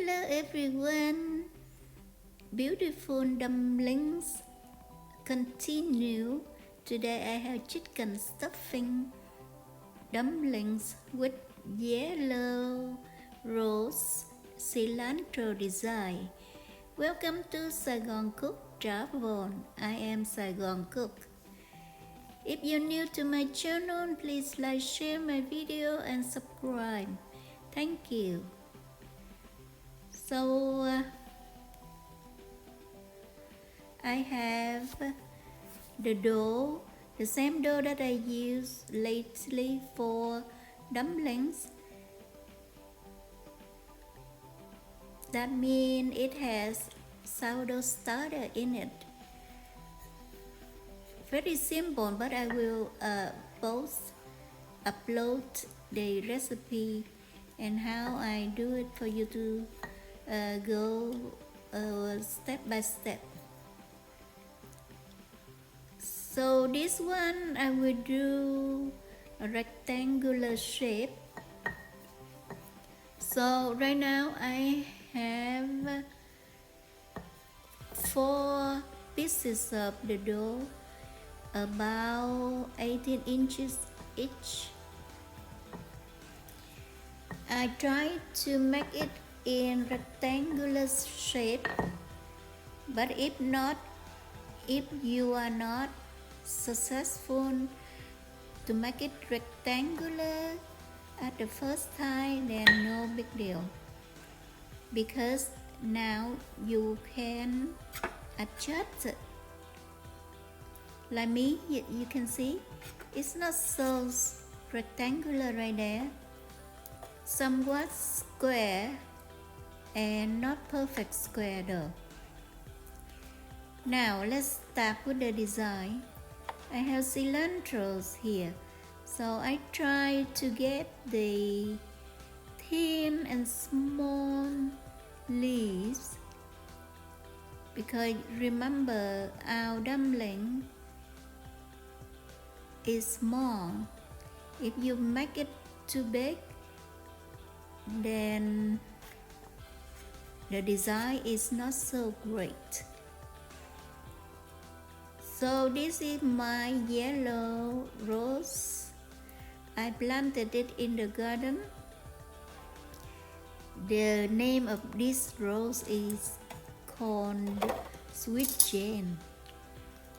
Hello everyone, beautiful dumplings continue. Today I have chicken stuffing dumplings with yellow rose cilantro design. Welcome to SaigoncookTravel. I am Saigon Cook. If you're new to my channel, please like, share my video and subscribe. Thank you. So I have the dough, the same dough that I used lately for dumplings. That means it has sourdough starter in it. Very simple, but I will both upload the recipe and how I do it for you to go step by step. So this one I will do a rectangular shape. So right now I have 4 pieces of the dough, about 18 inches each. I try to make it in rectangular shape, but if you are not successful to make it rectangular at the first time, then no big deal, because now you can adjust it. Like me, you can see it's not so rectangular right there, somewhat square and not perfect square though. Now let's start with the design. I have cilantros here, so I try to get the thin and small leaves, because remember our dumpling is small. If you make it too big, then the design is not so great. So this is my yellow rose. I planted it in the garden. The name of this rose is called Sweet Jane.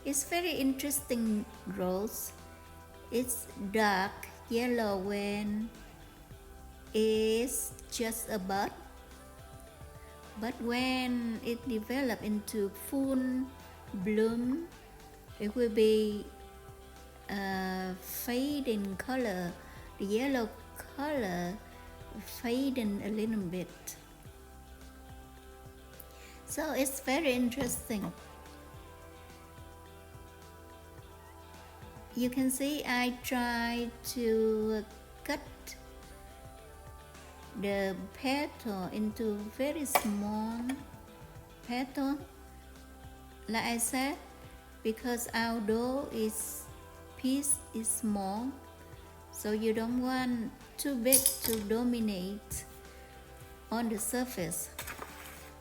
It's very interesting rose. It's dark yellow when it's just a bud, but when it develops into full bloom, it will be fading color, the yellow color fading a little bit. So it's very interesting. You can see I try to cut the petal into very small petal, like I said, because our dough piece is small, so you don't want too big to dominate on the surface.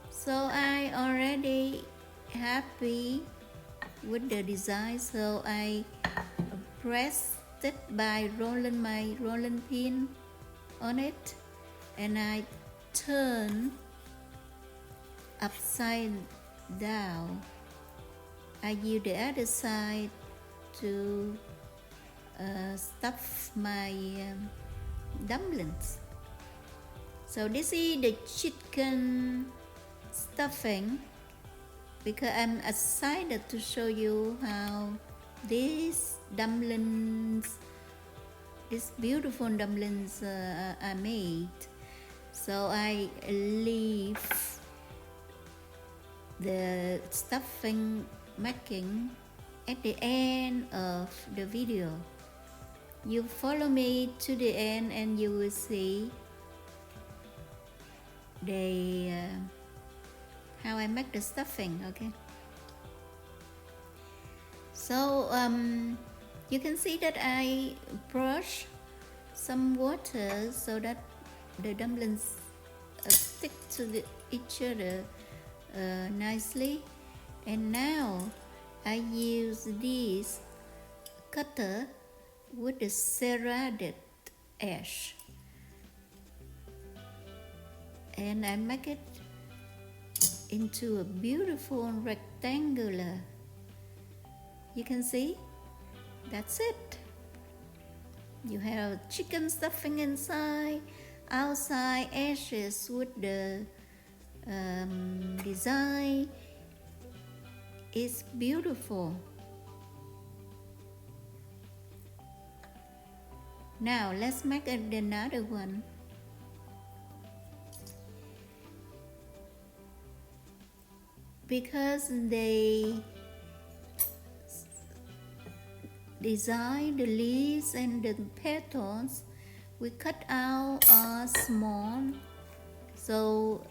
So I already happy with the design, so I pressed it by rolling my rolling pin on it, and I turn upside down. I use the other side to stuff my dumplings. So this is the chicken stuffing, because I'm excited to show you how these dumplings, these beautiful dumplings are made. So I leave the stuffing making at the end of the video. You follow me to the end and you will see the how I make the stuffing. Okay, so you can see that I brush some water so that the dumplings stick to each other nicely. And now I use this cutter with the serrated edge, and I make it into a beautiful rectangular. You can see, that's it. You have chicken stuffing inside, outside edges with the design. It's beautiful. Now let's make another one. Because they design the leaves and the petals we cut out are small, so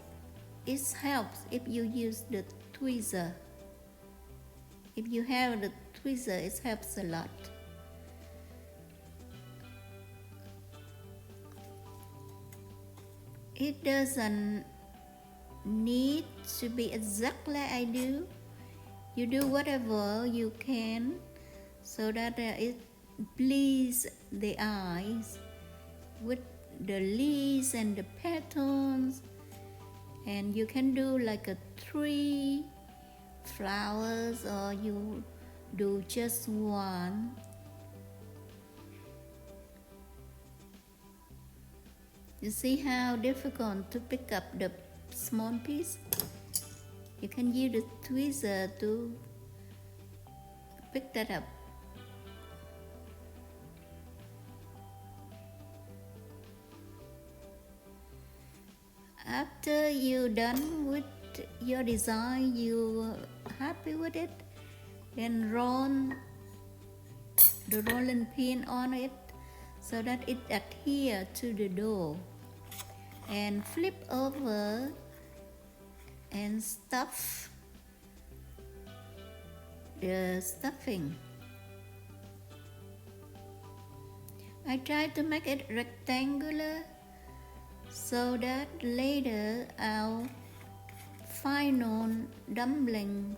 it helps if you use the tweezer. If you have the tweezer, it helps a lot. It doesn't need to be exactly like I do. You do whatever you can so that it pleases the eyes with the leaves and the petals. And you can do like a tree, flowers, or you do just one. You see how difficult to pick up the small piece? You can use the tweezer to pick that up. After you're done with your design, you're happy with it, then roll the rolling pin on it so that it adheres to the dough, and flip over and stuff the stuffing. I try to make it rectangular so that later our final dumpling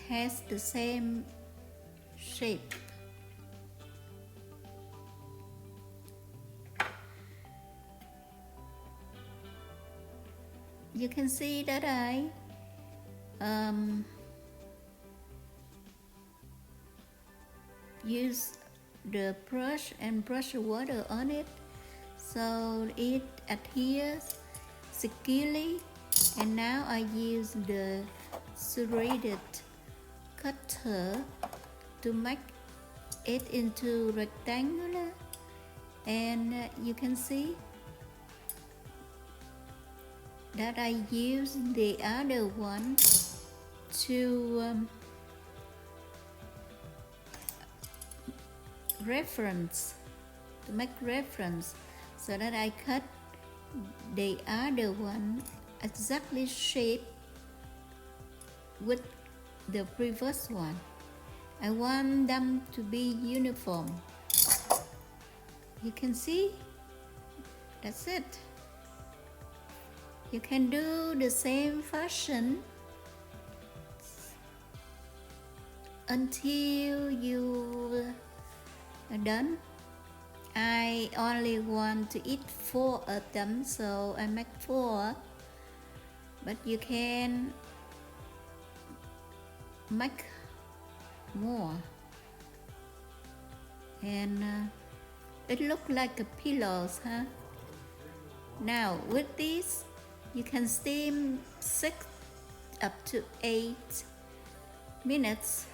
has the same shape. You can see that I use the brush and brush water on it so it adheres securely. And now I use the serrated cutter to make it into rectangular, and you can see that I use the other one to make reference, so that I cut the other one exactly shape with the previous one. I want them to be uniform. You can see, that's it. You can do the same fashion until you are done. I only want to eat 4 of them, so I make 4, but you can make more. And it looks like a pillows, huh? Now with this you can steam 6 up to 8 minutes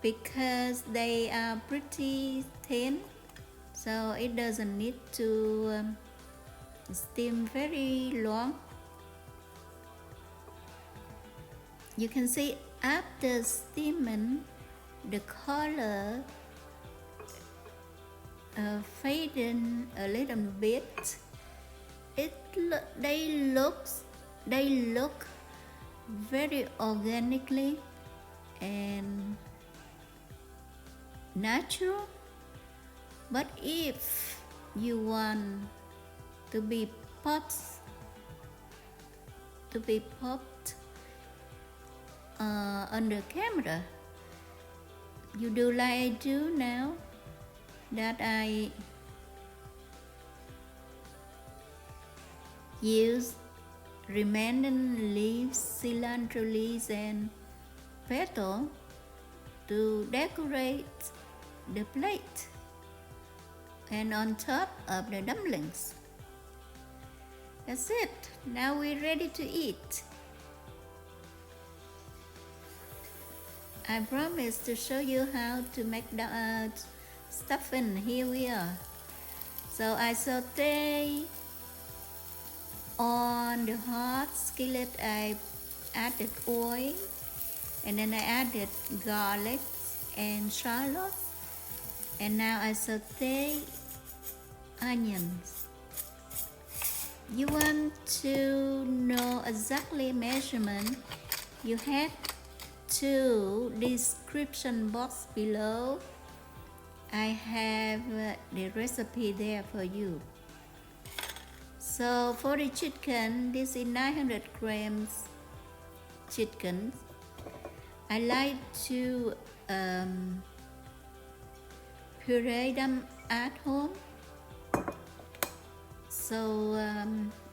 because they are pretty thin, so it doesn't need to steam very long. You can see after steaming, the color fading a little bit. They look very organically and natural. But if you want to be popped on the camera, you do like I do now, that I use remaining leaves, cilantro leaves and petal to decorate the plate and on top of the dumplings. That's it. Now we're ready to eat. I promised to show you how to make the stuffing. Here we are. So I saute on the hot skillet. I added oil, and then I added garlic and shallot, and now I saute onions. You want to know exactly measurement, you head to description box below. I have the recipe there for you. So for the chicken, this is 900 grams chicken. I like to puree them at home, so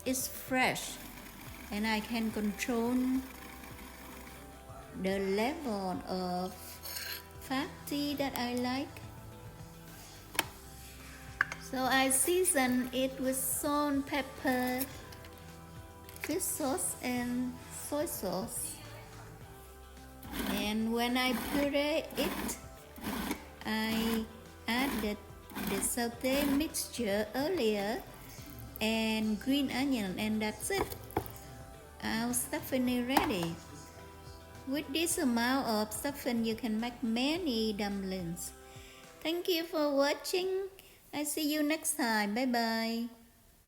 it's fresh and I can control the level of fatty that I like. So I season it with salt, pepper, fish sauce and soy sauce. And when I puree it, I added the sauté mixture earlier and green onion, and that's it. Our stuffing is ready. With this amount of stuffing, you can make many dumplings. Thank you for watching. I see you next time. Bye bye.